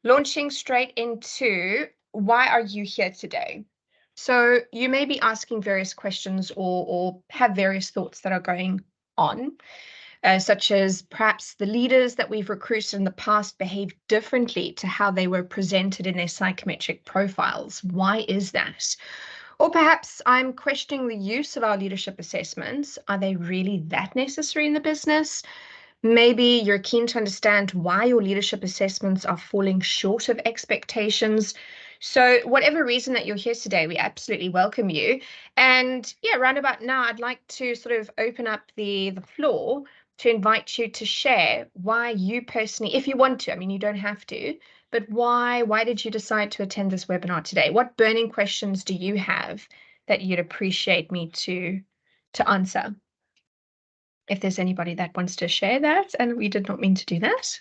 launching straight into why are you here today? So you may be asking various questions or have various thoughts that are going on, such as perhaps the leaders that we've recruited in the past behaved differently to how they were presented in their psychometric profiles. Why is that? Or perhaps I'm questioning the use of our leadership assessments. Are they really that necessary in the business? Maybe you're keen to understand why your leadership assessments are falling short of expectations. So whatever reason that you're here today, we absolutely welcome you. And yeah, round about now, I'd like to sort of open up the floor to invite you to share why you personally, if you want to, I mean, you don't have to, but why did you decide to attend this webinar today? What burning questions do you have that you'd appreciate me to answer? If there's anybody that wants to share that, and we did not mean to do that.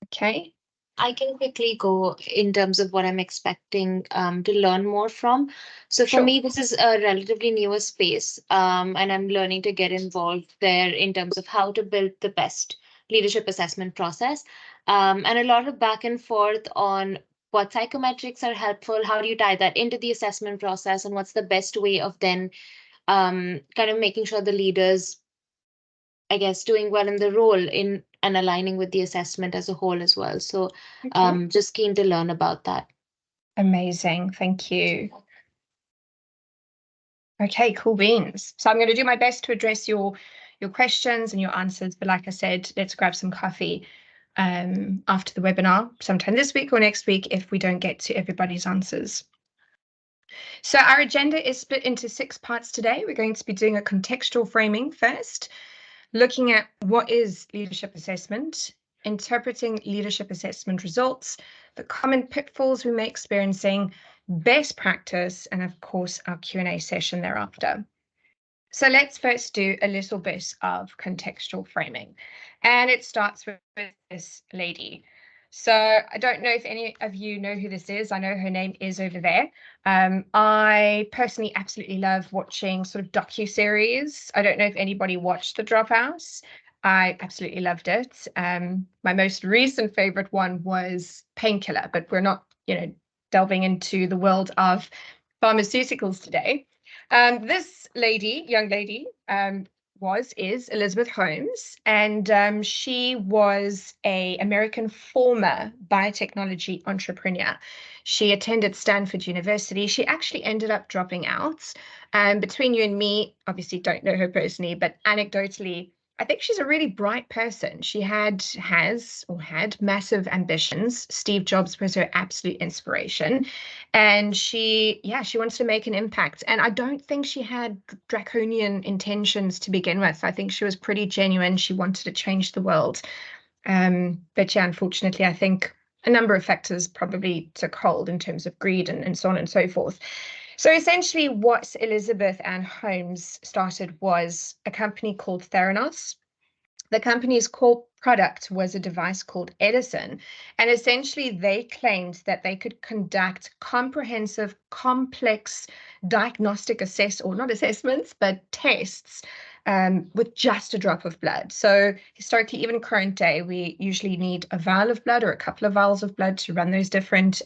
Okay. I can quickly go in terms of what I'm expecting to learn more from. So for me, this is a relatively newer space, and I'm learning to get involved there in terms of how to build the best leadership assessment process, and a lot of back and forth on what psychometrics are helpful, how do you tie that into the assessment process, and what's the best way of then kind of making sure the leaders, I guess, doing well in the role in and aligning with the assessment as a whole as well. So just keen to learn about that. Amazing. Thank you. Okay, cool beans. So I'm going to do my best to address your questions and your answers. But like I said, let's grab some coffee after the webinar, sometime this week or next week, if we don't get to everybody's answers. So our agenda is split into 6 parts today. We're going to be doing a contextual framing first, looking at what is leadership assessment, interpreting leadership assessment results, the common pitfalls we may be experiencing, best practice, and of course, our Q&A session thereafter. So let's first do a little bit of contextual framing. And it starts with this lady. So I don't know if any of you know who this is. I know her name is over there. I personally absolutely love watching sort of docuseries. I don't know if anybody watched The Dropout. I absolutely loved it. My most recent favorite one was Painkiller, but we're not, delving into the world of pharmaceuticals today. This young lady, is Elizabeth Holmes, and she was an American former biotechnology entrepreneur. She attended Stanford University. She actually ended up dropping out. Between you and me, obviously don't know her personally, but anecdotally, I think she's a really bright person. She had massive ambitions. Steve Jobs was her absolute inspiration. And she wants to make an impact. And I don't think she had draconian intentions to begin with. I think she was pretty genuine. She wanted to change the world. But yeah, unfortunately, I think a number of factors probably took hold in terms of greed and so on and so forth. So essentially what Elizabeth Ann Holmes started was a company called Theranos. The company's core product was a device called Edison, and essentially they claimed that they could conduct comprehensive, complex diagnostic tests with just a drop of blood. So historically, even current day, we usually need a vial of blood or a couple of vials of blood to run those different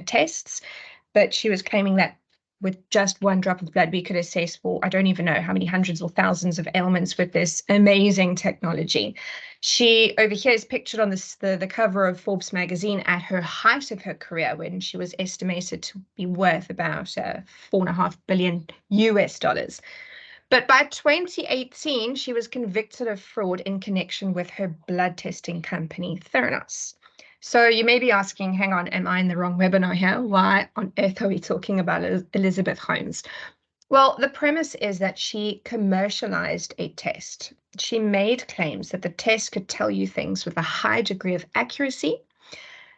tests. But she was claiming that with just one drop of blood, we could assess for, I don't even know how many hundreds or thousands of ailments with this amazing technology. She over here is pictured on the cover of Forbes magazine at her height of her career, when she was estimated to be worth about $4.5 billion US. But by 2018, she was convicted of fraud in connection with her blood testing company, Theranos. So you may be asking, hang on, am I in the wrong webinar here? Why on earth are we talking about Elizabeth Holmes? Well, the premise is that she commercialized a test. She made claims that the test could tell you things with a high degree of accuracy.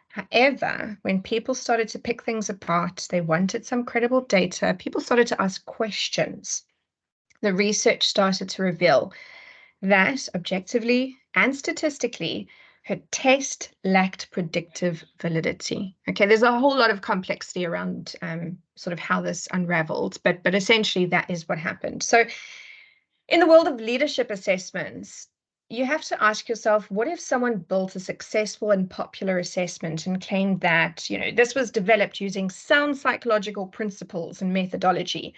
However, when people started to pick things apart, they wanted some credible data, people started to ask questions. The research started to reveal that objectively and statistically, her test lacked predictive validity. Okay, there's a whole lot of complexity around sort of how this unraveled, but essentially that is what happened. So in the world of leadership assessments, you have to ask yourself, what if someone built a successful and popular assessment and claimed that, this was developed using sound psychological principles and methodology?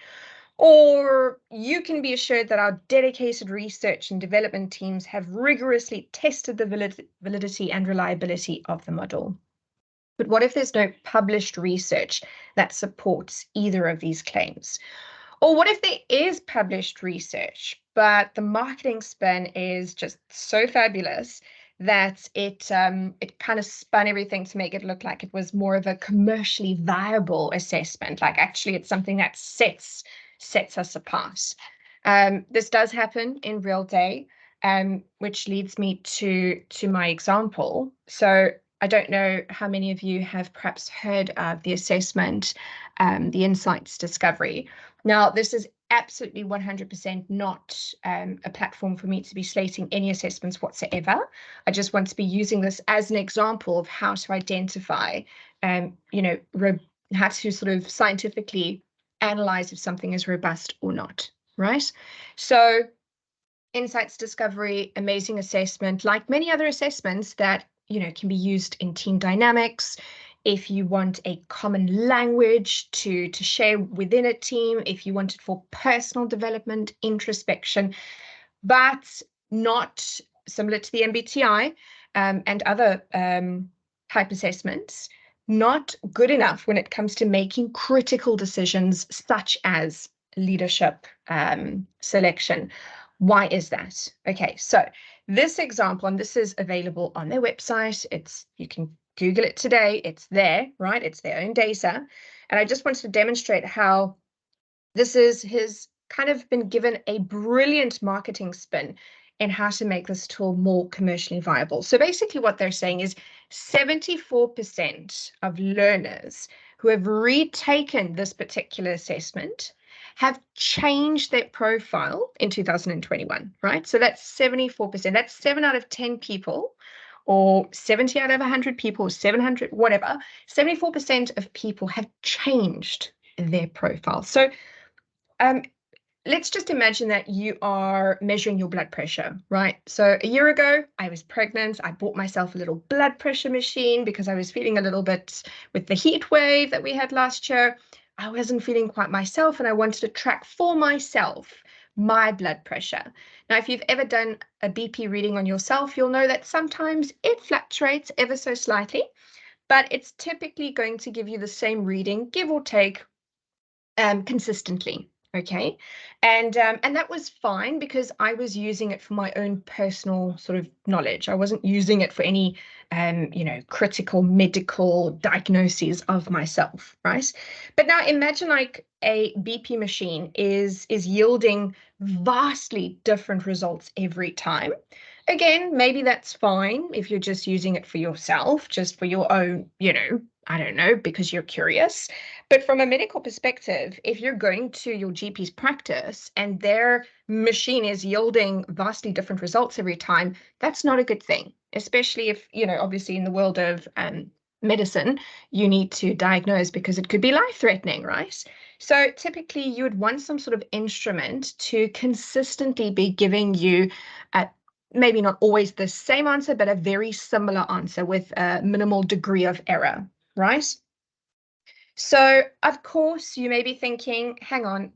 Or you can be assured that our dedicated research and development teams have rigorously tested the validity and reliability of the model. But what if there's no published research that supports either of these claims? Or what if there is published research, but the marketing spin is just so fabulous that it kind of spun everything to make it look like it was more of a commercially viable assessment, like actually it's something that sets us apart. This does happen in real day, which leads me to my example. So I don't know how many of you have perhaps heard of the assessment, the insights discovery. Now, this is absolutely 100% not a platform for me to be slating any assessments whatsoever. I just want to be using this as an example of how to identify, how to sort of scientifically analyze if something is robust or not, right? So insights discovery, amazing assessment, like many other assessments that can be used in team dynamics. If you want a common language to share within a team, if you want it for personal development, introspection, but not similar to the MBTI and other type assessments, not good enough when it comes to making critical decisions such as leadership selection. Why is that? Okay, so this example, and this is available on their website. You can Google it today. It's there, right? It's their own data. And I just wanted to demonstrate how this has kind of been given a brilliant marketing spin in how to make this tool more commercially viable. So basically what they're saying is 74% of learners who have retaken this particular assessment have changed their profile in 2021, right? So that's 74%. That's 7 out of 10 people, or 70 out of 100 people, 700, whatever. 74% of people have changed their profile. So let's just imagine that you are measuring your blood pressure, right? So a year ago, I was pregnant. I bought myself a little blood pressure machine because I was feeling a little bit with the heat wave that we had last year. I wasn't feeling quite myself, and I wanted to track for myself my blood pressure. Now, if you've ever done a BP reading on yourself, you'll know that sometimes it fluctuates ever so slightly, but it's typically going to give you the same reading, give or take, consistently. Okay, and that was fine because I was using it for my own personal sort of knowledge. I wasn't using it for any critical medical diagnoses of myself, right? But now imagine like a BP machine is yielding vastly different results every time. Again, maybe that's fine if you're just using it for yourself, just for your own, I don't know, because you're curious. But from a medical perspective, if you're going to your GP's practice and their machine is yielding vastly different results every time, that's not a good thing, especially if, obviously in the world of medicine, you need to diagnose because it could be life-threatening, right? So typically you would want some sort of instrument to consistently be giving you maybe not always the same answer, but a very similar answer with a minimal degree of error, right? So, of course, you may be thinking, hang on,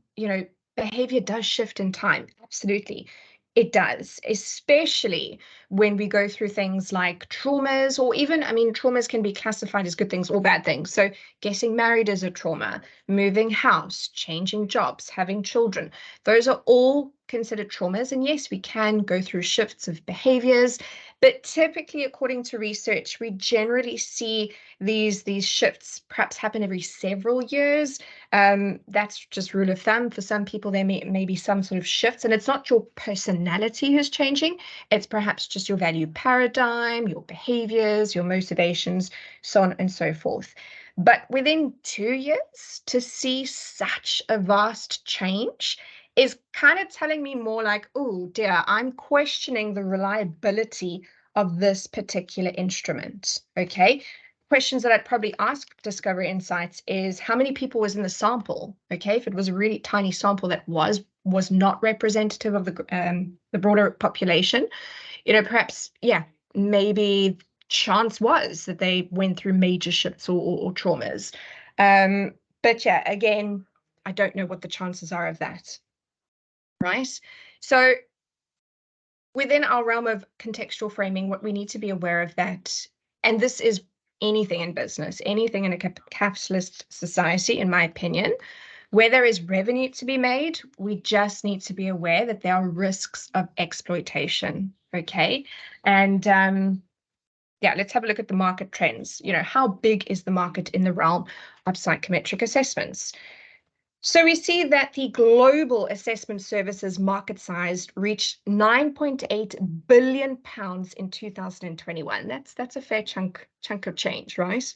behavior does shift in time. Absolutely. It does, especially when we go through things like traumas, or even, traumas can be classified as good things or bad things. So getting married is a trauma, moving house, changing jobs, having children. Those are all considered traumas. And yes, we can go through shifts of behaviors, but typically, according to research, we generally see these shifts perhaps happen every several years. That's just rule of thumb. For some people, there may be some sort of shifts, and it's not your personality who's changing. It's perhaps just your value paradigm, your behaviors, your motivations, so on and so forth. But within 2 years, to see such a vast change is kind of telling me more like, oh dear, I'm questioning the reliability of this particular instrument. Okay. Questions that I'd probably ask Discovery Insights is how many people was in the sample? Okay, if it was a really tiny sample that was not representative of the broader population, perhaps, yeah, maybe chance was that they went through major shifts or traumas. But yeah, again, I don't know what the chances are of that, right? So within our realm of contextual framing, what we need to be aware of that, and this is anything in business, anything in a capitalist society, in my opinion, where there is revenue to be made, we just need to be aware that there are risks of exploitation, okay? And yeah, let's have a look at the market trends. How big is the market in the realm of psychometric assessments? So we see that the global assessment services market size reached £9.8 billion in 2021. That's a fair chunk of change, right?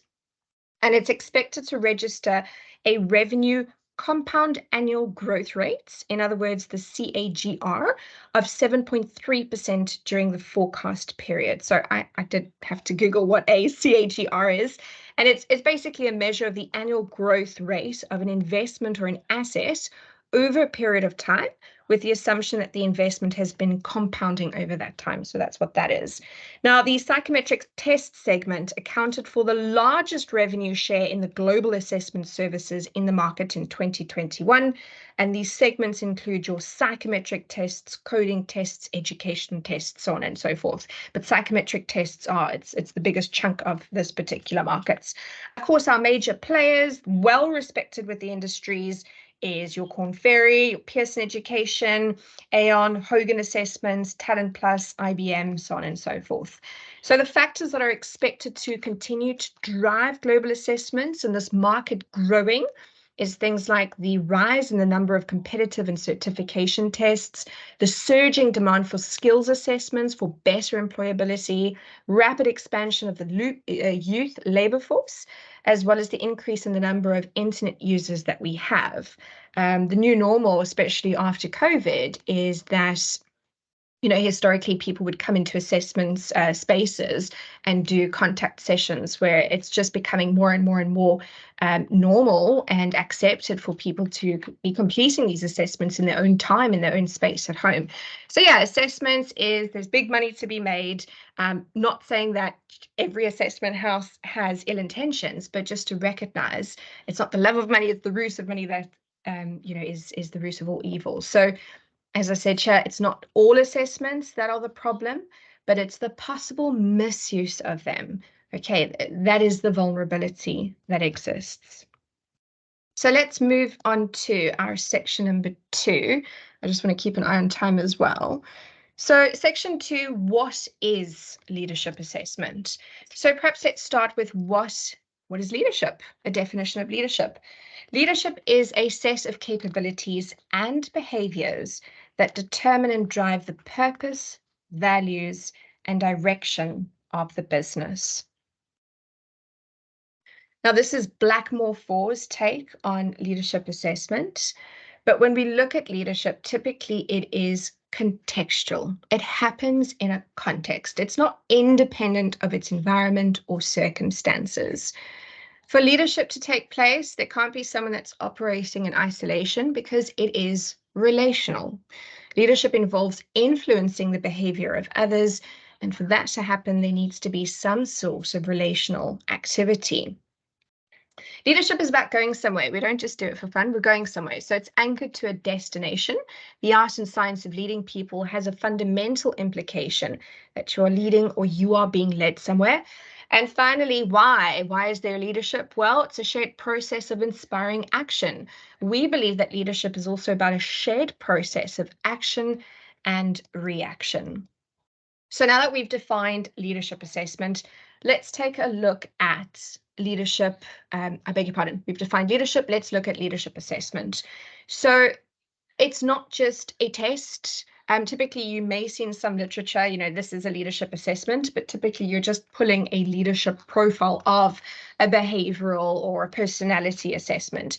And it's expected to register a revenue compound annual growth rate, in other words, the CAGR, of 7.3% during the forecast period. So I did have to Google what a CAGR is. And it's basically a measure of the annual growth rate of an investment or an asset over a period of time, with the assumption that the investment has been compounding over that time. So that's what that is. Now, the psychometric test segment accounted for the largest revenue share in the global assessment services in the market in 2021. And these segments include your psychometric tests, coding tests, education tests, so on and so forth. But psychometric tests it's the biggest chunk of this particular market. Of course, our major players, well respected with the industries, is your Korn Ferry, your Pearson Education, Aon, Hogan Assessments, Talent Plus, IBM, so on and so forth. So the factors that are expected to continue to drive global assessments and this market growing is things like the rise in the number of competitive and certification tests, the surging demand for skills assessments for better employability, rapid expansion of the youth labor force, as well as the increase in the number of internet users that we have. The new normal, especially after COVID, is that historically people would come into assessments spaces and do contact sessions, where it's just becoming more and more and more normal and accepted for people to be completing these assessments in their own time, in their own space at home. So yeah, assessments there's big money to be made. Not saying that every assessment house has ill intentions, but just to recognize it's not the love of money, it's the root of money that is the root of all evil. So as I said, Chair, it's not all assessments that are the problem, but it's the possible misuse of them. Okay, that is the vulnerability that exists. So let's move on to our section number 2. I just want to keep an eye on time as well. So section 2, what is leadership assessment? So perhaps let's start with what is leadership? A definition of leadership. Leadership is a set of capabilities and behaviors that determine and drive the purpose, values, and direction of the business. Now, this is Blackmore Four's take on leadership assessment. But when we look at leadership, typically it is contextual. It happens in a context. It's not independent of its environment or circumstances. For leadership to take place, there can't be someone that's operating in isolation, because it is relational. Leadership involves influencing the behavior of others, and for that to happen, there needs to be some sort of relational activity. Leadership is about going somewhere. We don't just do it for fun, we're going somewhere. So it's anchored to a destination. The art and science of leading people has a fundamental implication that you are leading or you are being led somewhere. And finally, why? Why is there leadership? Well, it's a shared process of inspiring action. We believe that leadership is also about a shared process of action and reaction. So now that we've defined leadership assessment, let's take a look at leadership. I beg your pardon. We've defined leadership. Let's look at leadership assessment. So it's not just a test. Typically, you may see in some literature, this is a leadership assessment, but typically you're just pulling a leadership profile of a behavioral or a personality assessment.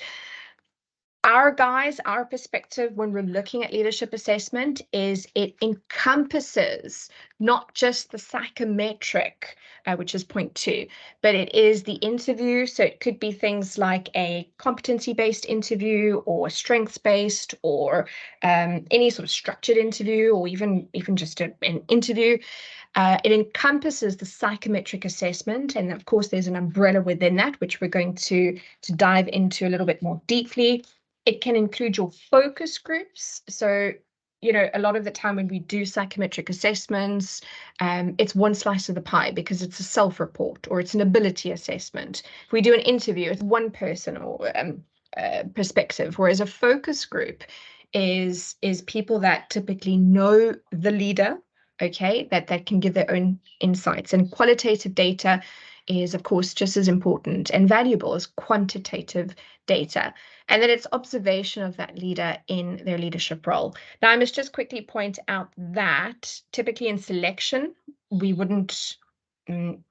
our perspective when we're looking at leadership assessment is it encompasses not just the psychometric, which is point 2, but it is the interview. So it could be things like a competency-based interview or strengths-based or any sort of structured interview or even just an interview. It encompasses the psychometric assessment, and of course there's an umbrella within that, which we're going to dive into a little bit more deeply. It can include your focus groups. So, a lot of the time when we do psychometric assessments, it's one slice of the pie because it's a self-report or it's an ability assessment. If we do an interview, it's one person or perspective, whereas a focus group is people that typically know the leader, okay, that can give their own insights. And qualitative data is, of course, just as important and valuable as quantitative data. And then it's observation of that leader in their leadership role. Now, I must just quickly point out that typically in selection, we wouldn't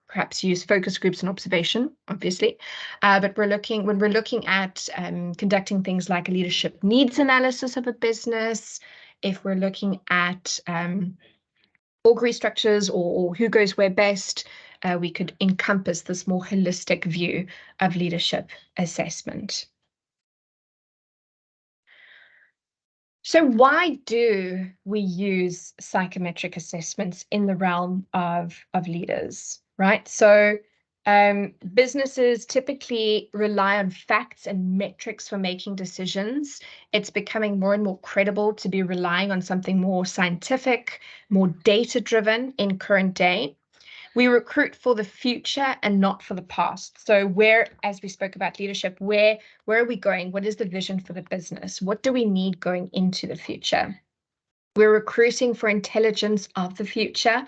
perhaps use focus groups and observation, obviously, but when we're looking at conducting things like a leadership needs analysis of a business, if we're looking at org restructures or who goes where best, we could encompass this more holistic view of leadership assessment. So why do we use psychometric assessments in the realm of leaders, right? So businesses typically rely on facts and metrics for making decisions. It's becoming more and more credible to be relying on something more scientific, more data-driven in current day. We recruit for the future and not for the past. So where, as we spoke about leadership, where are we going? What is the vision for the business? What do we need going into the future? We're recruiting for intelligence of the future.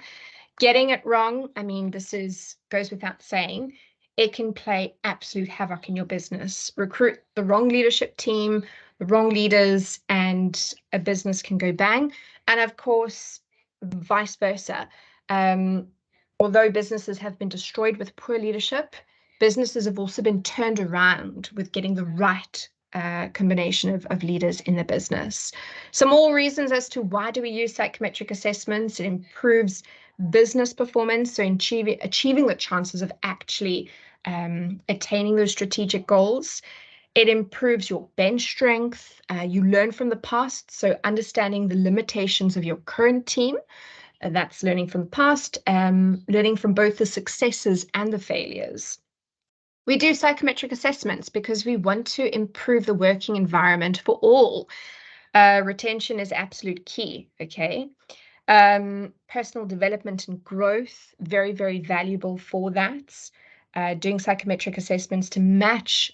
Getting it wrong, I mean, goes without saying, it can play absolute havoc in your business. Recruit the wrong leadership team, the wrong leaders, and a business can go bang. And of course, vice versa. Although businesses have been destroyed with poor leadership, businesses have also been turned around with getting the right combination of leaders in the business. Some more reasons as to why do we use psychometric assessments. It improves business performance, so achieving the chances of actually attaining those strategic goals. It improves your bench strength. You learn from the past, so understanding the limitations of your current team. That's learning from the past, learning from both the successes and the failures. We do psychometric assessments because we want to improve the working environment for all. Retention is absolute key, okay? Personal development and growth, very, very valuable for that. Doing psychometric assessments to match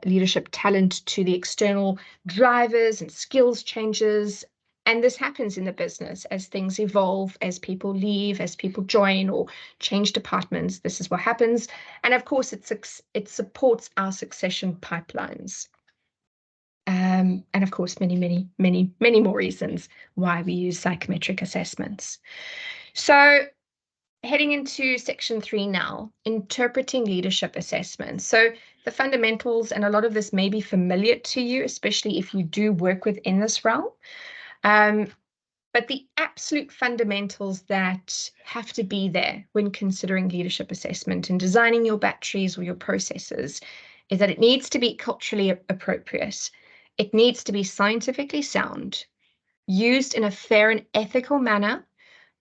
leadership talent to the external drivers and skills changes. And this happens in the business as things evolve, as people leave, as people join or change departments. This is what happens. And of course, it supports our succession pipelines. And of course, many, many, many, many more reasons why we use psychometric assessments. So heading into section 3 now, interpreting leadership assessments. So the fundamentals, and a lot of this may be familiar to you, especially if you do work within this realm. But the absolute fundamentals that have to be there when considering leadership assessment and designing your batteries or your processes is that it needs to be culturally appropriate. It needs to be scientifically sound, used in a fair and ethical manner,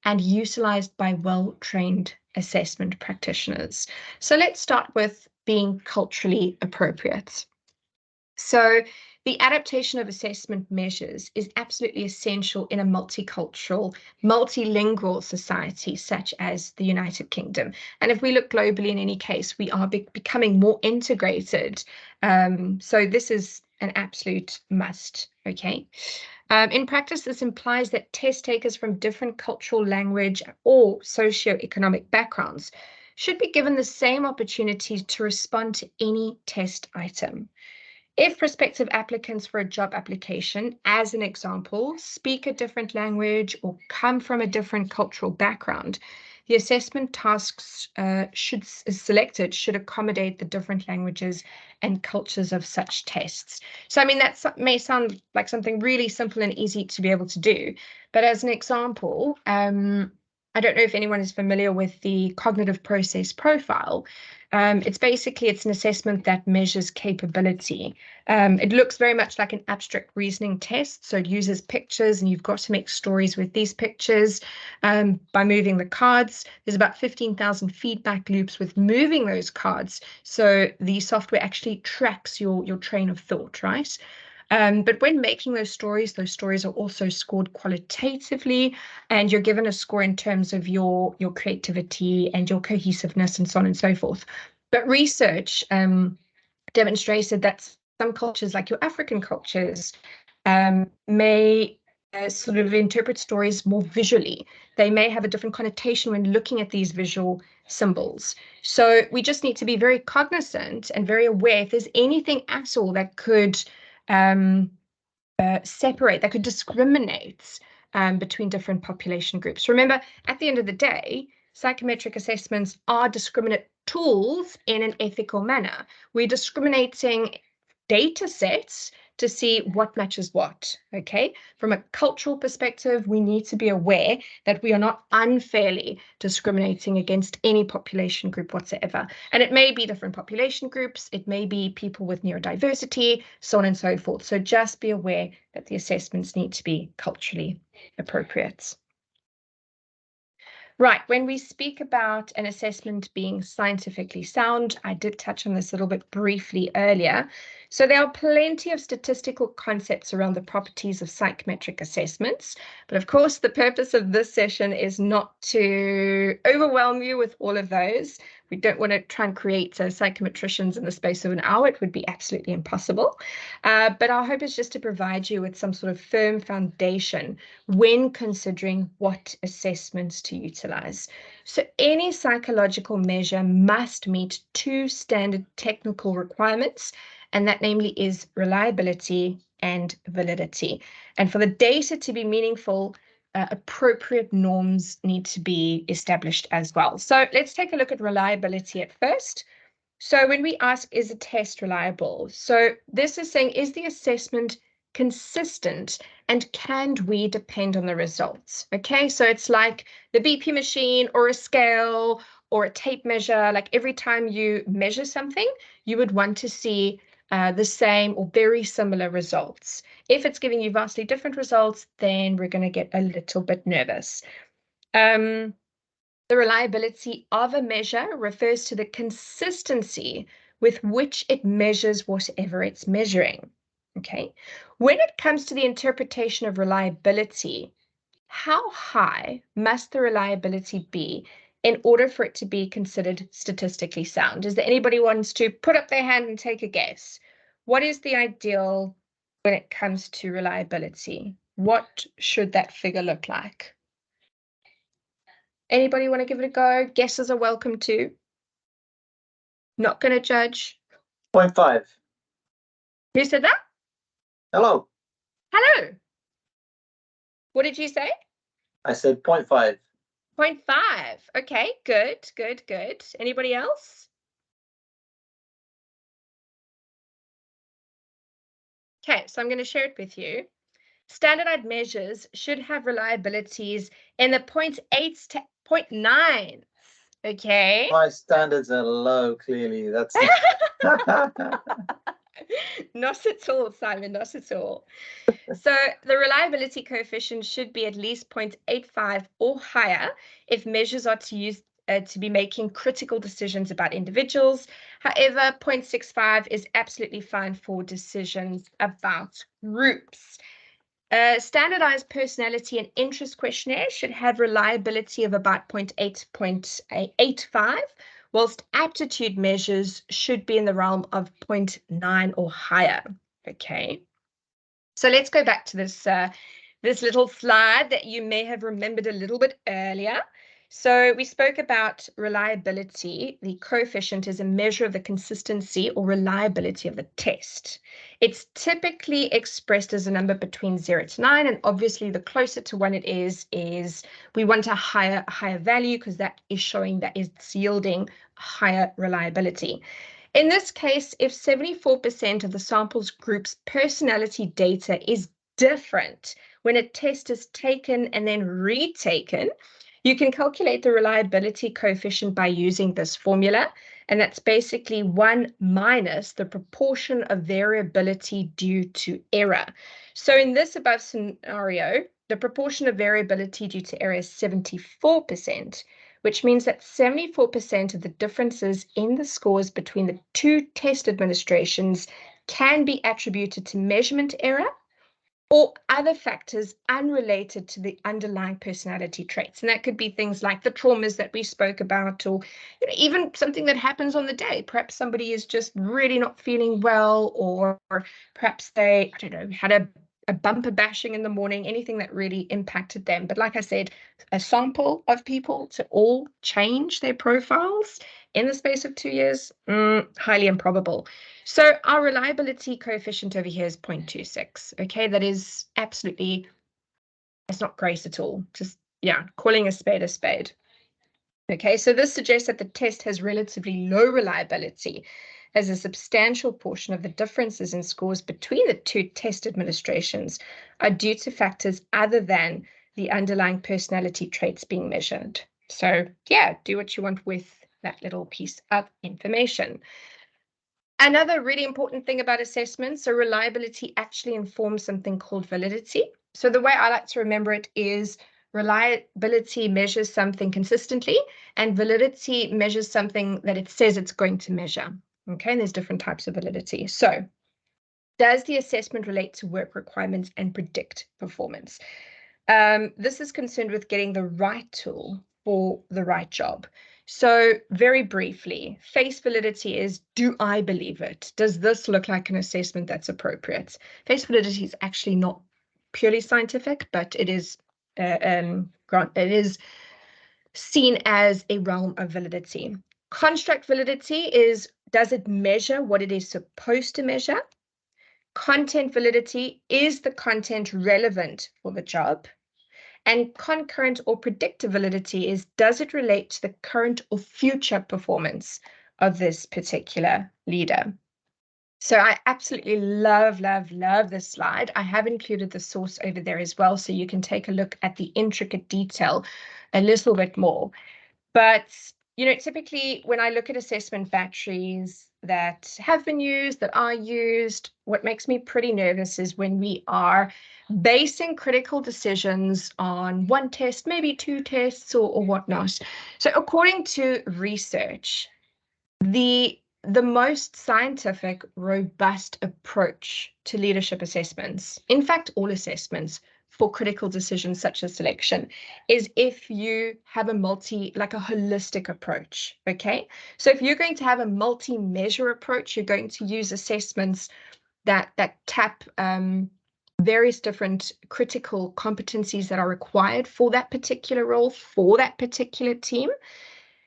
and utilized by well-trained assessment practitioners. So let's start with being culturally appropriate. So the adaptation of assessment measures is absolutely essential in a multicultural, multilingual society such as the United Kingdom. And if we look globally in any case, we are becoming more integrated. So this is an absolute must, okay? In practice, this implies that test takers from different cultural, language, or socioeconomic backgrounds should be given the same opportunities to respond to any test item. If prospective applicants for a job application, as an example, speak a different language or come from a different cultural background, the assessment tasks selected should accommodate the different languages and cultures of such tests. So, I mean, that may sound like something really simple and easy to be able to do, but as an example, I don't know if anyone is familiar with the cognitive process profile. It's an assessment that measures capability. It looks very much like an abstract reasoning test. So it uses pictures, and you've got to make stories with these pictures by moving the cards. There's about 15,000 feedback loops with moving those cards. So the software actually tracks your train of thought, right? But when making those stories are also scored qualitatively, and you're given a score in terms of your creativity and your cohesiveness and so on and so forth. But research demonstrated that some cultures, like your African cultures, may sort of interpret stories more visually. They may have a different connotation when looking at these visual symbols. So we just need to be very cognizant and very aware if there's anything at all that could separate, that could discriminate between different population groups. Remember, at the end of the day, psychometric assessments are discriminate tools in an ethical manner. We're discriminating data sets to see what matches what, okay? From a cultural perspective, we need to be aware that we are not unfairly discriminating against any population group whatsoever. And it may be different population groups, it may be people with neurodiversity, so on and so forth. So just be aware that the assessments need to be culturally appropriate. Right, when we speak about an assessment being scientifically sound, I did touch on this a little bit briefly earlier. So there are plenty of statistical concepts around the properties of psychometric assessments. But of course, the purpose of this session is not to overwhelm you with all of those. We don't want to try and create psychometricians in the space of an hour. It would be absolutely impossible. But our hope is just to provide you with some sort of firm foundation when considering what assessments to utilize. So any psychological measure must meet two standard technical requirements, and that namely is reliability and validity. And for the data to be meaningful, appropriate norms need to be established as well. So let's take a look at reliability at first. So when we ask, is a test reliable? So this is saying, is the assessment consistent, and can we depend on the results? Okay, so it's like the BP machine or a scale or a tape measure. Like every time you measure something, you would want to see the same or very similar results. If it's giving you vastly different results, then we're going to get a little bit nervous. The reliability of a measure refers to the consistency with which it measures whatever it's measuring. Okay. When it comes to the interpretation of reliability, how high must the reliability be in order for it to be considered statistically sound? Is there anybody who wants to put up their hand and take a guess? What is the ideal when it comes to reliability? What should that figure look like? Anybody want to give it a go? Guesses are welcome too. Not going to judge. 0.5. Who said that? Hello. Hello. What did you say? I said 0.5. 0.5. Okay, good, good, good. Anybody else? Okay, so I'm going to share it with you. Standardized measures should have reliabilities in the 0.8 to 0.9. Okay. My standards are low, clearly. That's not at all, Simon, not at all. So the reliability coefficient should be at least 0.85 or higher if measures are to be making critical decisions about individuals. However, 0.65 is absolutely fine for decisions about groups. Standardized personality and interest questionnaire should have reliability of about 0.8, 0.85, whilst aptitude measures should be in the realm of 0.9 or higher. Okay. So let's go back to this little slide that you may have remembered a little bit earlier. So we spoke about reliability. The coefficient is a measure of the consistency or reliability of the test. It's typically expressed as a number between 0 to 9, and obviously the closer to 1 it is we want a higher value, because that is showing that it's yielding higher reliability. In this case, if 74% of the samples group's personality data is different when a test is taken and then retaken, you can calculate the reliability coefficient by using this formula, and that's basically 1 minus the proportion of variability due to error. So in this above scenario, the proportion of variability due to error is 74%, which means that 74% of the differences in the scores between the two test administrations can be attributed to measurement error or other factors unrelated to the underlying personality traits. And that could be things like the traumas that we spoke about, or even something that happens on the day. Perhaps somebody is just really not feeling well, or perhaps they, I don't know, had a bumper bashing in the morning, anything that really impacted them. But like I said, a sample of people to all change their profiles in the space of 2 years, highly improbable. So our reliability coefficient over here is 0.26. Okay, that is absolutely, it's not great at all. Just, yeah, calling a spade a spade. Okay, so this suggests that the test has relatively low reliability, as a substantial portion of the differences in scores between the two test administrations are due to factors other than the underlying personality traits being measured. So yeah, do what you want with that little piece of information. Another really important thing about assessment, so reliability actually informs something called validity. So the way I like to remember it is reliability measures something consistently, and validity measures something that it says it's going to measure. Okay, and there's different types of validity. So does the assessment relate to work requirements and predict performance? This is concerned with getting the right tool for the right job. So very briefly, face validity is, do I believe it? Does this look like an assessment that's appropriate? Face validity is actually not purely scientific, but it is seen as a realm of validity. Construct validity is, does it measure what it is supposed to measure? Content validity, is the content relevant for the job? And concurrent or predictive validity is, does it relate to the current or future performance of this particular leader? So I absolutely love this slide. I have included the source over there as well, so you can take a look at the intricate detail a little bit more. But, typically when I look at assessment batteries that have been used, that are used, what makes me pretty nervous is when we are basing critical decisions on one test, maybe two tests or whatnot. So according to research, the most scientific, robust approach to leadership assessments, in fact, all assessments for critical decisions such as selection, is if you have a holistic approach, okay? So if you're going to have a multi-measure approach, you're going to use assessments that tap various different critical competencies that are required for that particular role, for that particular team.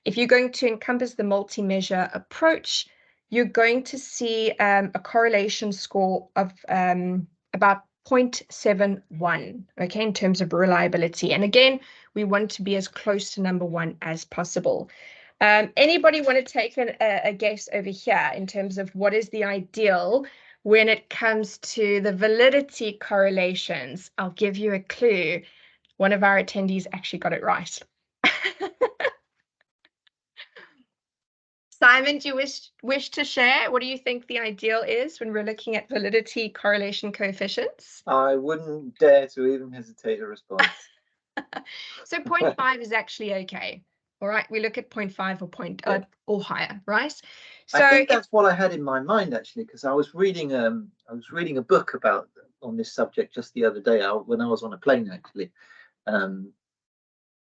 If you're going to encompass the multi-measure approach, you're going to see a correlation score of about 0.71, okay, in terms of reliability. And again, we want to be as close to number one as possible. Anybody want to take a guess over here in terms of what is the ideal when it comes to the validity correlations? I'll give you a clue. One of our attendees actually got it right. Simon, do you wish to share? What do you think the ideal is when we're looking at validity correlation coefficients? I wouldn't dare to even hesitate to respond. So 0.5 is actually okay. All right, we look at 0.5 or higher, right? So I think that's what I had in my mind actually, because I was reading a book on this subject just the other day when I was on a plane actually.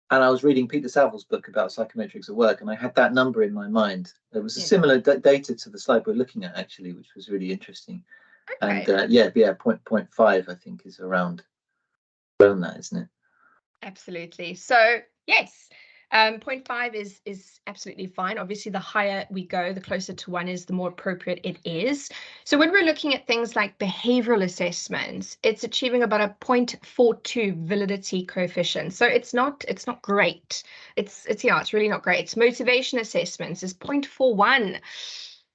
And I was reading Peter Savile's book about psychometrics at work, and I had that number in my mind. There was a similar data to the slide we're looking at, actually, which was really interesting. Okay. And 0.5, I think, is around that, isn't it? Absolutely. So, yes, 0.5 is absolutely fine. Obviously, the higher we go, the closer to 1 is, the more appropriate it is. So when we're looking at things like behavioral assessments, it's achieving about a 0.42 validity coefficient. So it's not great. It's really not great. It's motivation assessments is 0.41.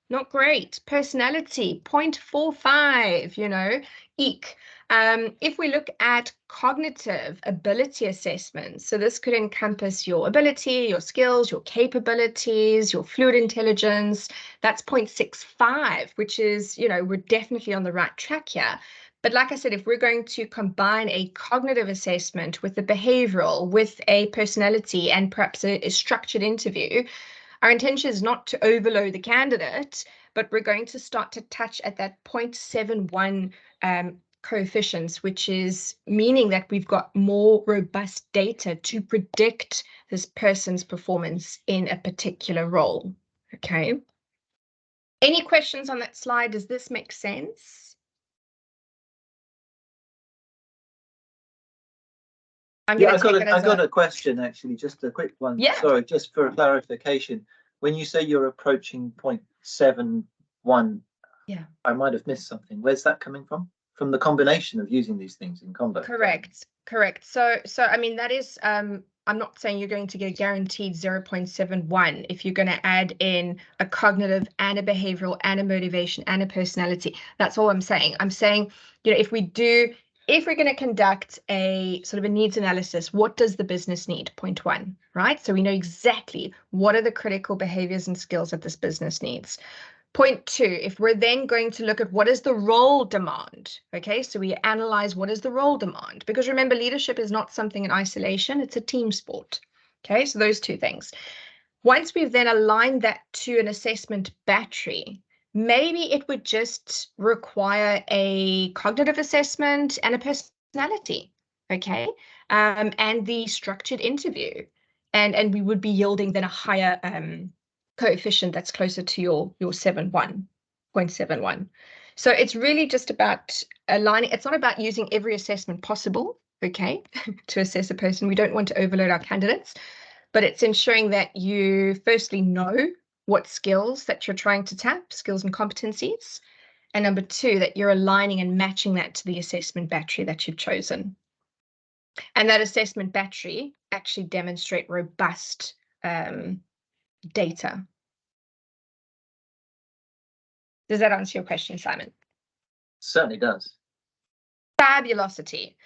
Not great. Personality, 0.45, eek. If we look at cognitive ability assessments, so this could encompass your ability, your skills, your capabilities, your fluid intelligence, that's 0.65, which is, we're definitely on the right track here. But like I said, if we're going to combine a cognitive assessment with a behavioral, with a personality, and perhaps a structured interview, our intention is not to overload the candidate, but we're going to start to touch at that 0.71 coefficients, which is meaning that we've got more robust data to predict this person's performance in a particular role. Okay. Any questions on that slide? Does this make sense? I got a question, actually, just a quick one. Yeah. Sorry, just for clarification. When you say you're approaching 0.71, yeah, I might have missed something. Where's that coming from? From the combination of using these things in combo? Correct. So I mean, that is, I'm not saying you're going to get a guaranteed 0.71 if you're going to add in a cognitive and a behavioral and a motivation and a personality. That's all I'm saying. I'm saying, if we're going to conduct a sort of a needs analysis, what does the business need? 0.1, right? So we know exactly what are the critical behaviors and skills that this business needs. 0.2, if we're then going to look at what is the role demand, okay, so we analyze what is the role demand, because remember, leadership is not something in isolation, it's a team sport, okay, so those two things. Once we've then aligned that to an assessment battery, maybe it would just require a cognitive assessment and a personality, okay, and the structured interview, and we would be yielding then a higher coefficient that's closer to your 0.71. So it's really just about aligning. It's not about using every assessment possible, okay, to assess a person. We don't want to overload our candidates, but it's ensuring that you firstly know what skills that you're trying to tap, skills and competencies, and number two, that you're aligning and matching that to the assessment battery that you've chosen. And that assessment battery actually demonstrate robust data. Does that answer your question, Simon? Certainly does. Fabulosity.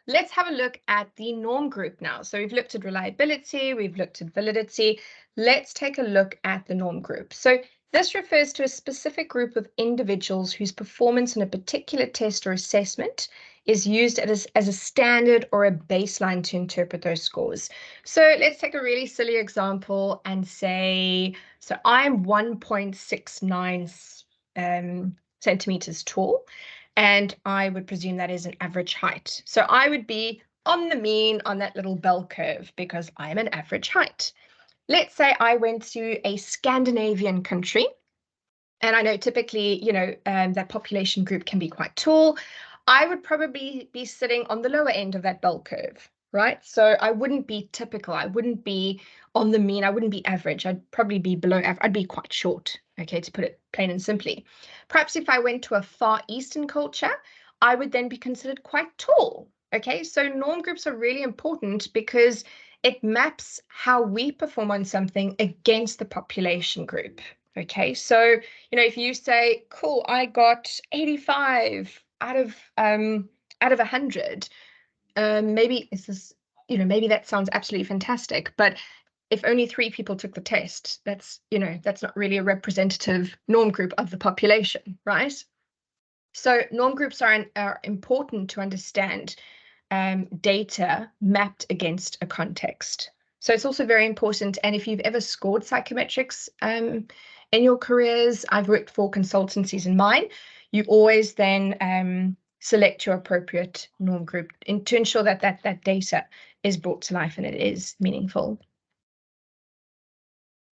Let's have a look at the norm group now. So we've looked at reliability, we've looked at validity. Let's take a look at the norm group. So this refers to a specific group of individuals whose performance in a particular test or assessment is used as a standard or a baseline to interpret those scores. So let's take a really silly example and say, so I'm 1.69 centimeters tall, and I would presume that is an average height. So I would be on the mean on that little bell curve because I'm an average height. Let's say I went to a Scandinavian country, and I know typically, that population group can be quite tall. I would probably be sitting on the lower end of that bell curve, right? So I wouldn't be typical. I wouldn't be on the mean. I wouldn't be average. I'd probably be below average. I'd be quite short, okay, to put it plain and simply. Perhaps if I went to a Far Eastern culture, I would then be considered quite tall, okay? So norm groups are really important because it maps how we perform on something against the population group, okay? So, if you say, cool, I got 85 out of 100, maybe this is, maybe that sounds absolutely fantastic, but if only 3 people took the test, that's not really a representative norm group of the population, right? So norm groups are important to understand data mapped against a context. So it's also very important. And if you've ever scored psychometrics in your careers, I've worked for consultancies in mine, you always then select your appropriate norm group to ensure that that data is brought to life and it is meaningful.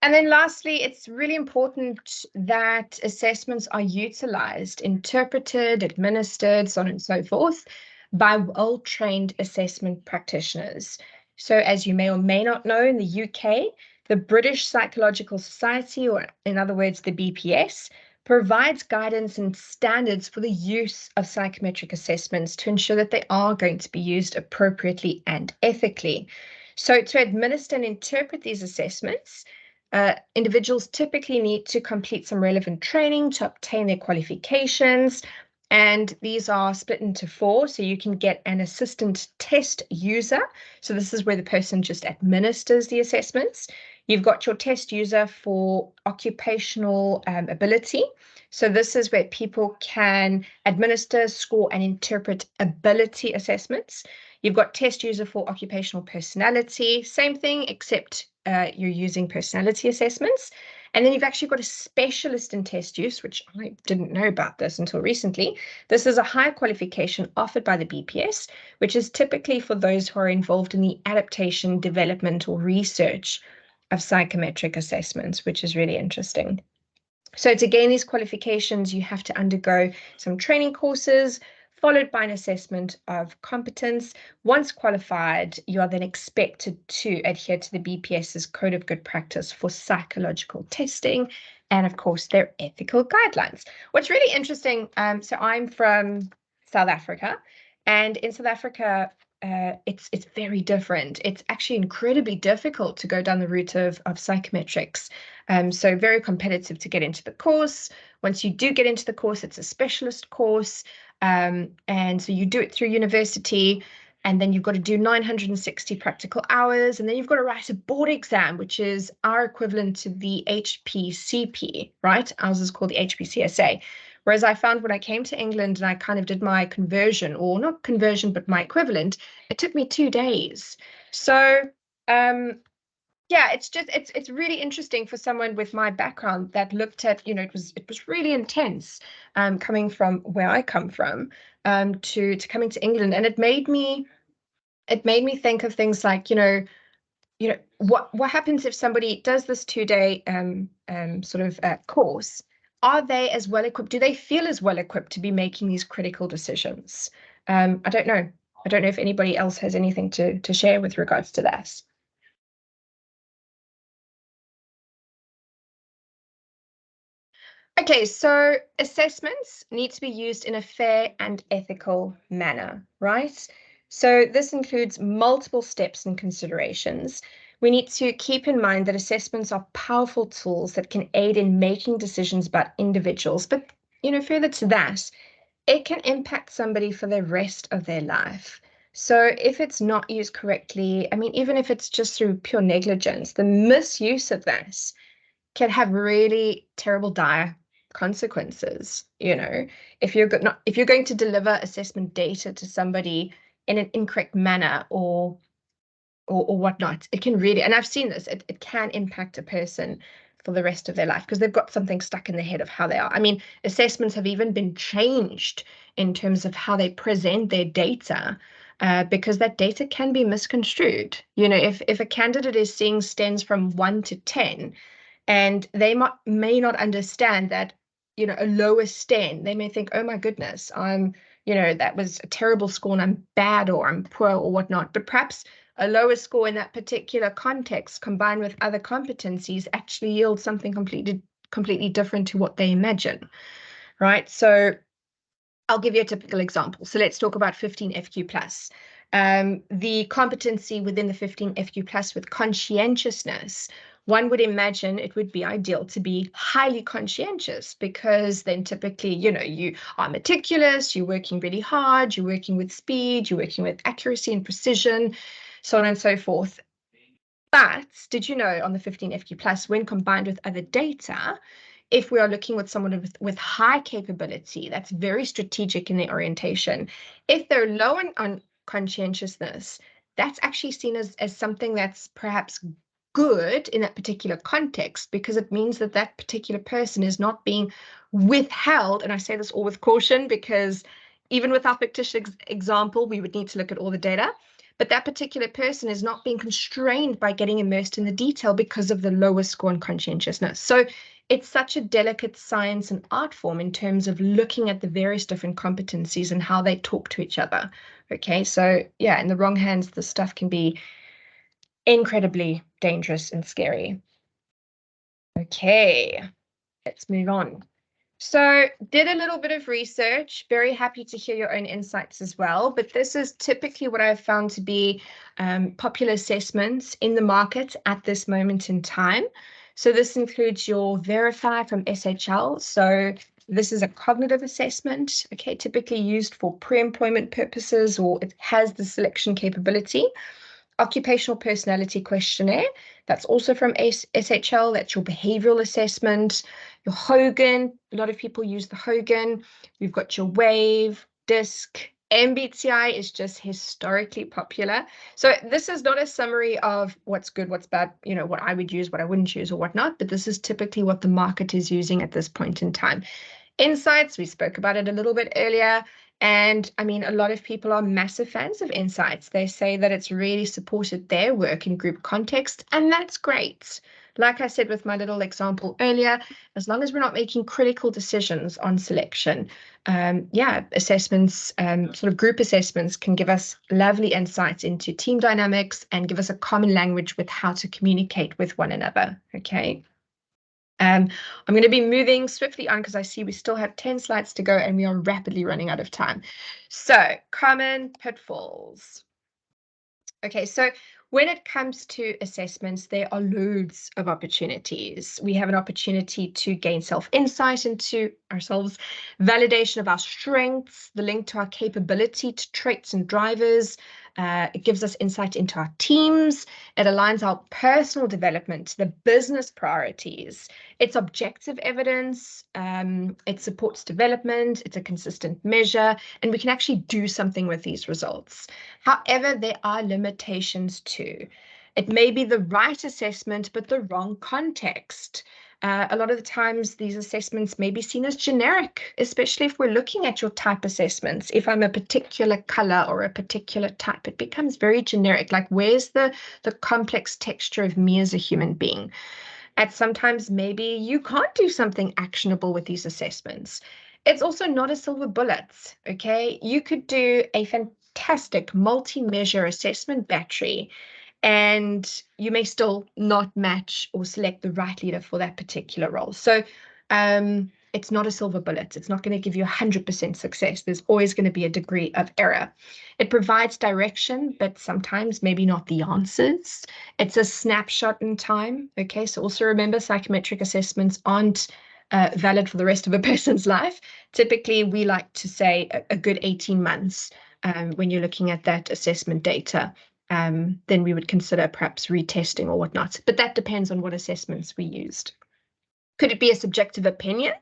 And then lastly, it's really important that assessments are utilized, interpreted, administered, so on and so forth, by well-trained assessment practitioners. So as you may or may not know, in the UK, the British Psychological Society, or in other words, the BPS, provides guidance and standards for the use of psychometric assessments to ensure that they are going to be used appropriately and ethically. So to administer and interpret these assessments, individuals typically need to complete some relevant training to obtain their qualifications. And these are split into 4. So you can get an assistant test user. So this is where the person just administers the assessments. You've got your test user for occupational ability. So this is where people can administer, score, and interpret ability assessments. You've got test user for occupational personality, same thing, except you're using personality assessments. And then you've actually got a specialist in test use, which I didn't know about this until recently. This is a higher qualification offered by the BPS, which is typically for those who are involved in the adaptation, development, or research of psychometric assessments, which is really interesting. So to gain these qualifications, you have to undergo some training courses, followed by an assessment of competence. Once qualified, you are then expected to adhere to the BPS's Code of Good Practice for psychological testing and, of course, their ethical guidelines. What's really interesting, so I'm from South Africa, and in South Africa, it's very different. It's actually incredibly difficult to go down the route of psychometrics. So very competitive to get into the course. Once you do get into the course, it's a specialist course. And so you do it through university, and then you've got to do 960 practical hours, and then you've got to write a board exam, which is our equivalent to the HPCP, right? Ours is called the HPCSA. Whereas I found when I came to England and I kind of did my conversion, or not conversion, but my equivalent, it took me 2 days. So yeah, it's really interesting for someone with my background that looked at, you know, it was really intense coming from where I come from to coming to England, and it made me think of things like, you know, what happens if somebody does this 2-day sort of course? Are they as well equipped? Do they feel as well equipped to be making these critical decisions? I don't know. I don't know if anybody else has anything to share with regards to that. Okay, so assessments need to be used in a fair and ethical manner, right? So this includes multiple steps and considerations. We need to keep in mind that assessments are powerful tools that can aid in making decisions about individuals, but, you know, further to that, it can impact somebody for the rest of their life. So if it's not used correctly, I mean, even if it's just through pure negligence, the misuse of that can have really terrible, dire consequences. You know, if you're going to deliver assessment data to somebody in an incorrect manner or whatnot, it can really, and I've seen this, it can impact a person for the rest of their life because they've got something stuck in their head of how they are. I mean, assessments have even been changed in terms of how they present their data because that data can be misconstrued. You know, if a candidate is seeing scans from 1 to 10, and they may not understand that, you know, a lower stand, they may think, oh my goodness, I'm, you know, that was a terrible score and I'm bad or I'm poor or whatnot. But perhaps a lower score in that particular context combined with other competencies actually yields something completely different to what they imagine, right? So I'll give you a typical example. So let's talk about 15 FQ plus. The competency within the 15 FQ plus with conscientiousness, one would imagine it would be ideal to be highly conscientious because then typically, you know, you are meticulous, you're working really hard, you're working with speed, you're working with accuracy and precision, so on and so forth. But did you know on the 15 FQ plus, when combined with other data, if we are looking with someone with high capability, that's very strategic in their orientation, if they're low on conscientiousness, that's actually seen as something that's perhaps good in that particular context because it means that that particular person is not being withheld. And I say this all with caution because even with our fictitious example, we would need to look at all the data. But that particular person is not being constrained by getting immersed in the detail because of the lower score in conscientiousness. So it's such a delicate science and art form in terms of looking at the various different competencies and how they talk to each other. Okay, so yeah, in the wrong hands, the stuff can be incredibly dangerous and scary. Okay, let's move on. So did a little bit of research, very happy to hear your own insights as well, but this is typically what I've found to be popular assessments in the market at this moment in time. So this includes your Verify from SHL. So this is a cognitive assessment, okay, typically used for pre-employment purposes, or it has the selection capability. Occupational personality questionnaire, that's also from SHL. That's your behavioral assessment. Your Hogan, a lot of people use the Hogan. We've got your WAVE, DISC. MBTI is just historically popular. So this is not a summary of what's good, what's bad, you know, what I would use, what I wouldn't use, or whatnot, but this is typically what the market is using at this point in time. Insights, we spoke about it a little bit earlier. And I mean, a lot of people are massive fans of Insights. They say that it's really supported their work in group context, and that's great. Like I said with my little example earlier, as long as we're not making critical decisions on selection, assessments, sort of group assessments can give us lovely insights into team dynamics and give us a common language with how to communicate with one another, okay? I'm going to be moving swiftly on because I see we still have 10 slides to go and we are rapidly running out of time. So, common pitfalls. Okay, so when it comes to assessments, there are loads of opportunities. We have an opportunity to gain self-insight into ourselves, validation of our strengths, the link to our capability to traits and drivers. It gives us insight into our teams. It aligns our personal development to the business priorities. It's objective evidence. It supports development. It's a consistent measure, and we can actually do something with these results. However, there are limitations too. It may be the right assessment, but the wrong context. A lot of the times these assessments may be seen as generic, especially if we're looking at your type assessments. If I'm a particular color or a particular type, it becomes very generic. Like, where's the complex texture of me as a human being? And sometimes maybe you can't do something actionable with these assessments. It's also not a silver bullet, okay? You could do a fantastic multi-measure assessment battery, and you may still not match or select the right leader for that particular role. So it's not a silver bullet. It's not going to give you 100% success. There's always going to be a degree of error. It provides direction, but sometimes maybe not the answers. It's a snapshot in time. Okay, so also remember, psychometric assessments aren't valid for the rest of a person's life. Typically, we like to say a good 18 months when you're looking at that assessment data. Then we would consider perhaps retesting or whatnot. But that depends on what assessments we used. Could it be a subjective opinion?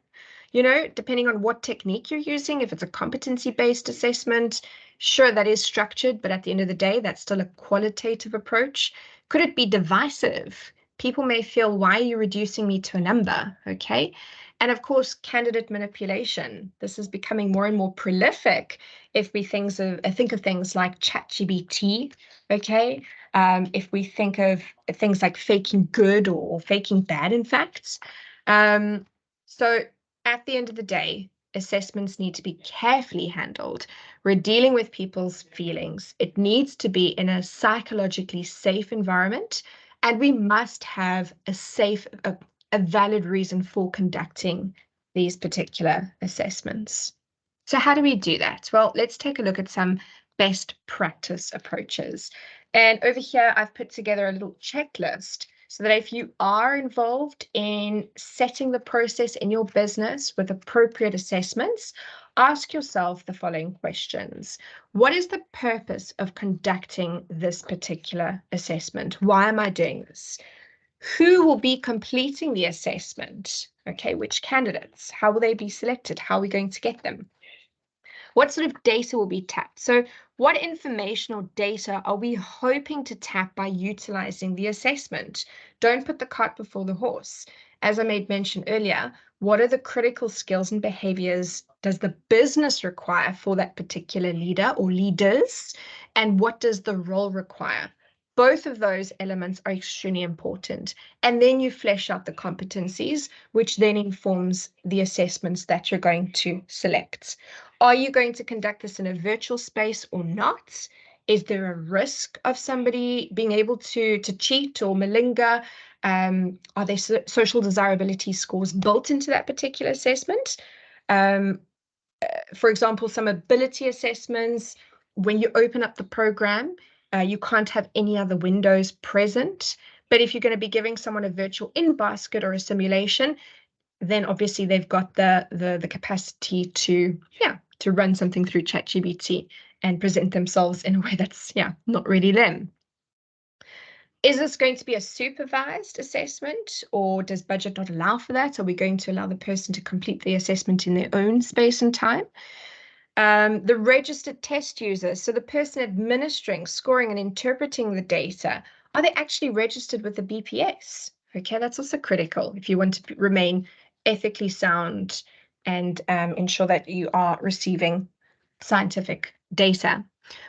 You know, depending on what technique you're using, if it's a competency-based assessment, sure, that is structured, but at the end of the day, that's still a qualitative approach. Could it be divisive? People may feel, why are you reducing me to a number? Okay. And of course, candidate manipulation. This is becoming more and more prolific if we think of things like ChatGPT, okay? If we think of things like faking good or faking bad, in fact. So at the end of the day, assessments need to be carefully handled. We're dealing with people's feelings. It needs to be in a psychologically safe environment, and we must have a valid reason for conducting these particular assessments. So how do we do that? Well, let's take a look at some best practice approaches. And over here, I've put together a little checklist so that if you are involved in setting the process in your business with appropriate assessments, ask yourself the following questions. What is the purpose of conducting this particular assessment? Why am I doing this? Who will be completing the assessment? Okay, which candidates? How will they be selected? How are we going to get them? What sort of data will be tapped? So what information or data are we hoping to tap by utilizing the assessment? Don't put the cart before the horse. As I made mention earlier, what are the critical skills and behaviors does the business require for that particular leader or leaders? And what does the role require? Both of those elements are extremely important. And then you flesh out the competencies, which then informs the assessments that you're going to select. Are you going to conduct this in a virtual space or not? Is there a risk of somebody being able to cheat or malinger? Are there social desirability scores built into that particular assessment? For example, some ability assessments, when you open up the program, you can't have any other windows present. But if you're going to be giving someone a virtual in-basket or a simulation, then obviously they've got the capacity to run something through ChatGPT and present themselves in a way that's not really them. Is this going to be a supervised assessment, or does budget not allow for that? Are we going to allow the person to complete the assessment in their own space and time? The registered test users, so the person administering, scoring, and interpreting the data, are they actually registered with the BPS? Okay, that's also critical if you want to remain ethically sound and ensure that you are receiving scientific data.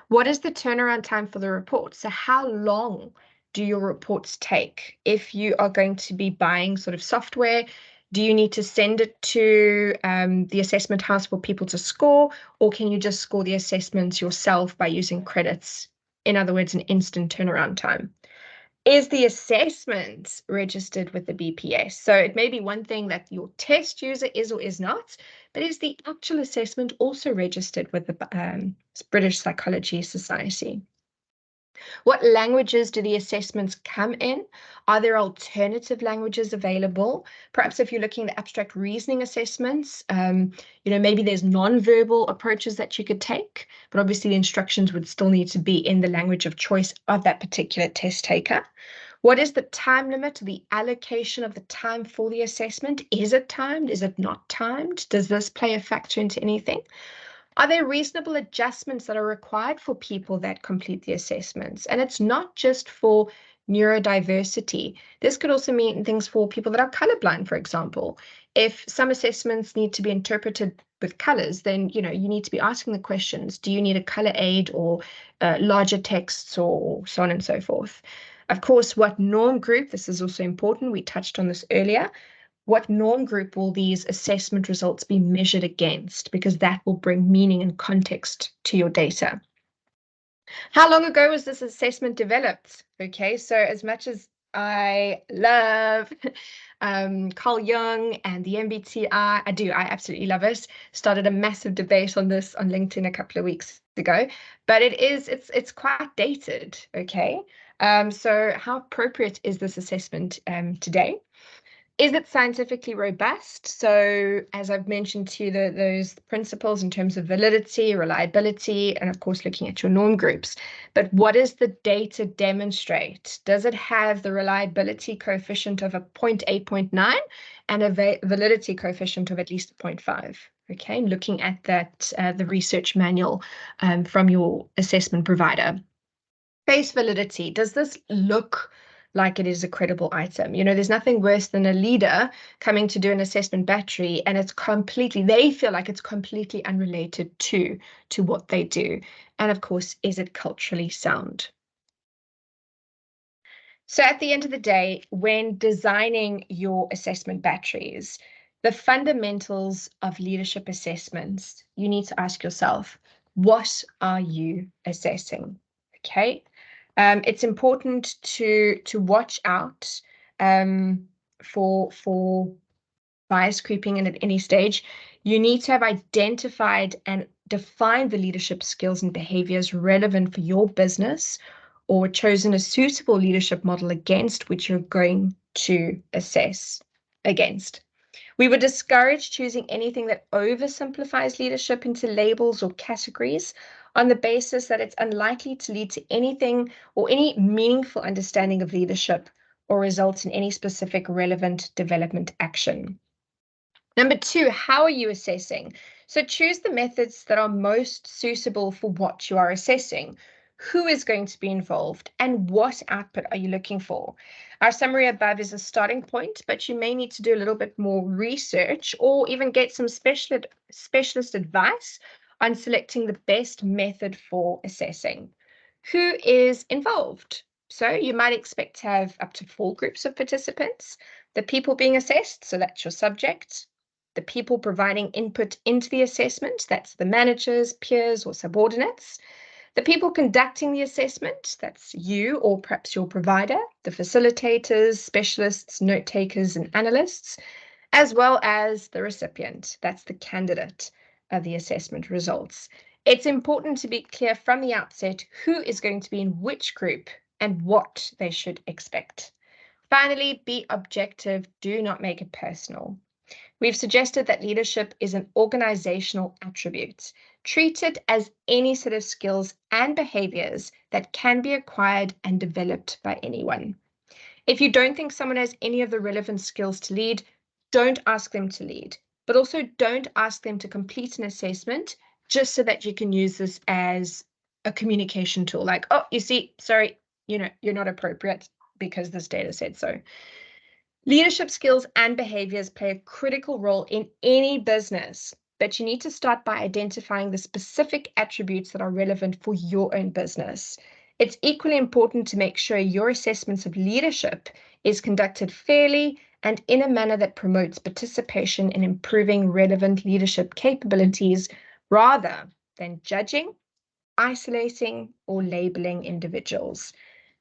What is the turnaround time for the report? So how long do your reports take? If you are going to be buying sort of software, do you need to send it to the assessment house for people to score, or can you just score the assessments yourself by using credits? In other words, an instant turnaround time. Is the assessment registered with the BPS? So it may be one thing that your test user is or is not, but is the actual assessment also registered with the British Psychology Society? What languages do the assessments come in? Are there alternative languages available? Perhaps if you're looking at abstract reasoning assessments, maybe there's non-verbal approaches that you could take, but obviously the instructions would still need to be in the language of choice of that particular test taker. What is the time limit, the allocation of the time for the assessment? Is it timed? Is it not timed? Does this play a factor into anything? Are there reasonable adjustments that are required for people that complete the assessments? And it's not just for neurodiversity. This could also mean things for people that are colorblind, for example. If some assessments need to be interpreted with colors, then you need to be asking the questions. Do you need a color aid or larger texts or so on and so forth? Of course, what norm group, this is also important. We touched on this earlier. What norm group will these assessment results be measured against? Because that will bring meaning and context to your data. How long ago was this assessment developed? Okay, so as much as I love Carl Jung and the MBTI, I absolutely love it. Started a massive debate on this on LinkedIn a couple of weeks ago, but it's quite dated. Okay, so how appropriate is this assessment today? Is it scientifically robust? So as I've mentioned to you, those principles in terms of validity, reliability, and of course looking at your norm groups. But what does the data demonstrate? Does it have the reliability coefficient of a 0.8, 0.9 and a validity coefficient of at least 0.5? Okay, looking at that, the research manual from your assessment provider. Face validity, does this look like it is a credible item? There's nothing worse than a leader coming to do an assessment battery and they feel like it's completely unrelated to what they do. And of course, is it culturally sound? So at the end of the day, when designing your assessment batteries, the fundamentals of leadership assessments, you need to ask yourself, what are you assessing? Okay. It's important to watch out for bias creeping in at any stage. You need to have identified and defined the leadership skills and behaviors relevant for your business, or chosen a suitable leadership model against which you're going to assess against. We would discourage choosing anything that oversimplifies leadership into labels or categories on the basis that it's unlikely to lead to anything or any meaningful understanding of leadership or result in any specific relevant development action. Number 2, how are you assessing? So choose the methods that are most suitable for what you are assessing. Who is going to be involved and what output are you looking for? Our summary above is a starting point, but you may need to do a little bit more research or even get some specialist advice on selecting the best method for assessing. Who is involved? So you might expect to have up to 4 groups of participants. The people being assessed, so that's your subject. The people providing input into the assessment, that's the managers, peers, or subordinates. The people conducting the assessment, that's you or perhaps your provider, the facilitators, specialists, note takers, and analysts, as well as the recipient, that's the candidate of the assessment results. It's important to be clear from the outset who is going to be in which group and what they should expect. Finally, be objective, do not make it personal. We've suggested that leadership is an organizational attribute. Treat it as any set of skills and behaviors that can be acquired and developed by anyone. If you don't think someone has any of the relevant skills to lead, don't ask them to lead, but also don't ask them to complete an assessment just so that you can use this as a communication tool. Like, oh, you see, sorry, you're not appropriate because this data said so. Leadership skills and behaviors play a critical role in any business, but you need to start by identifying the specific attributes that are relevant for your own business. It's equally important to make sure your assessments of leadership is conducted fairly and in a manner that promotes participation in improving relevant leadership capabilities rather than judging, isolating, or labeling individuals.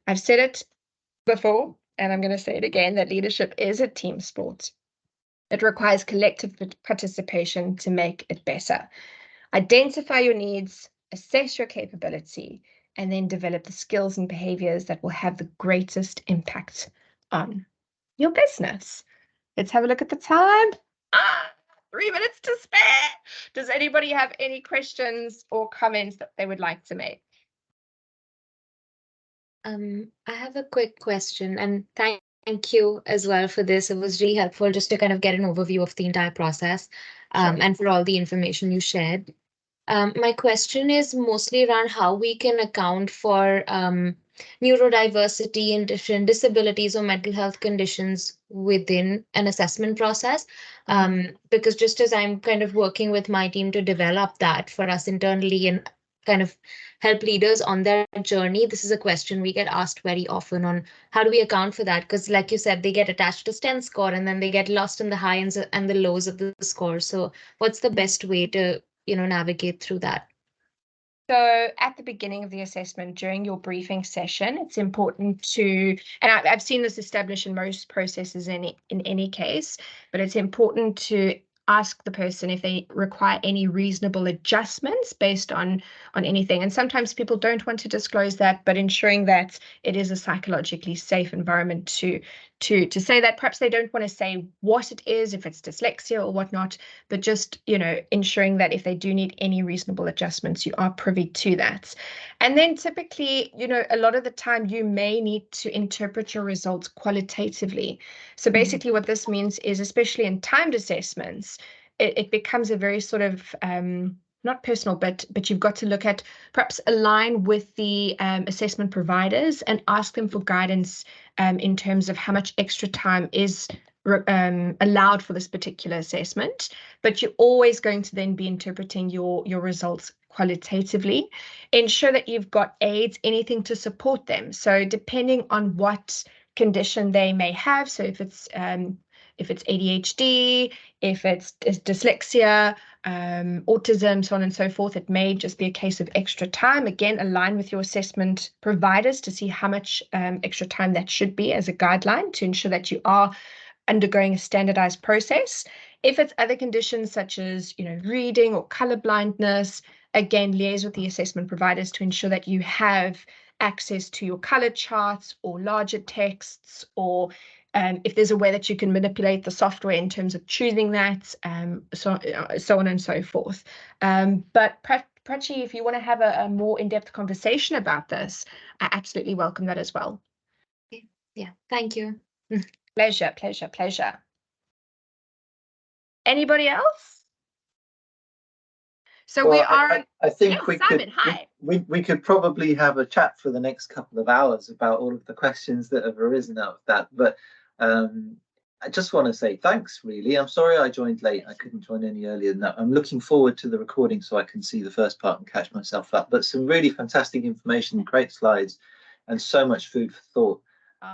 I've said it before, and I'm going to say it again, that leadership is a team sport. It requires collective participation to make it better. Identify your needs, assess your capability, and then develop the skills and behaviors that will have the greatest impact on your business. Let's have a look at the time. 3 minutes to spare. Does anybody have any questions or comments that they would like to make? I have a quick question, and thank you as well for this. It was really helpful just to kind of get an overview of the entire process, and for all the information you shared. My question is mostly around how we can account for neurodiversity and different disabilities or mental health conditions within an assessment process. Because just as I'm kind of working with my team to develop that for us internally and kind of help leaders on their journey, this is a question we get asked very often on how do we account for that? Because like you said, they get attached to STEM score and then they get lost in the highs and the lows of the score. So what's the best way to, navigate through that? So at the beginning of the assessment, during your briefing session, it's important to, and I've seen this established in most processes in any case, but it's important to ask the person if they require any reasonable adjustments based on anything. And sometimes people don't want to disclose that, but ensuring that it is a psychologically safe environment to say that. Perhaps they don't want to say what it is, if it's dyslexia or whatnot, but just, ensuring that if they do need any reasonable adjustments, you are privy to that. And then typically, a lot of the time you may need to interpret your results qualitatively. So basically what this means is, especially in timed assessments, it becomes a very sort of not personal, but you've got to look at, perhaps align with the assessment providers and ask them for guidance in terms of how much extra time is allowed for this particular assessment. But you're always going to then be interpreting your results qualitatively. Ensure that you've got aids, anything to support them. So depending on what condition they may have, so if it's ADHD, if it's dyslexia, autism, so on and so forth, it may just be a case of extra time. Again, align with your assessment providers to see how much extra time that should be as a guideline to ensure that you are undergoing a standardized process. If it's other conditions such as, reading or color blindness, again, liaise with the assessment providers to ensure that you have access to your color charts or larger texts, or if there's a way that you can manipulate the software in terms of choosing that, so on and so forth. But Prachi, if you want to have a more in-depth conversation about this, I absolutely welcome that as well. Yeah, thank you. Pleasure, pleasure, pleasure. Anybody else? So well, I think Simon, we could probably have a chat for the next couple of hours about all of the questions that have arisen out of that. But I just want to say thanks, really. I'm sorry I joined late. I couldn't join any earlier than that. I'm looking forward to the recording so I can see the first part and catch myself up. But some really fantastic information, great slides, and so much food for thought.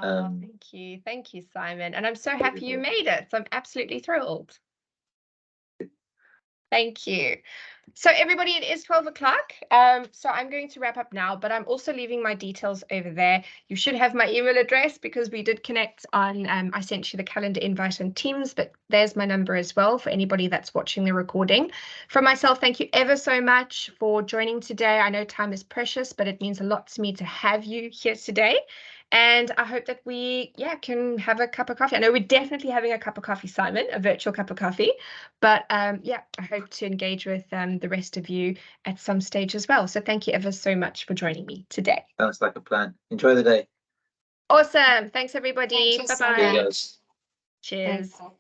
Thank you. Thank you, Simon. And I'm so happy you made it. So I'm absolutely thrilled. Thank you. So everybody, it is 12 o'clock. So I'm going to wrap up now, but I'm also leaving my details over there. You should have my email address because we did connect on, I sent you the calendar invite on Teams, but there's my number as well for anybody that's watching the recording. From myself, thank you ever so much for joining today. I know time is precious, but it means a lot to me to have you here today. And I hope that we, can have a cup of coffee. I know we're definitely having a cup of coffee, Simon, a virtual cup of coffee. But I hope to engage with the rest of you at some stage as well. So thank you ever so much for joining me today. Sounds like a plan. Enjoy the day. Awesome. Thanks, everybody. Thank you so Bye-bye. much. Cheers. Thanks.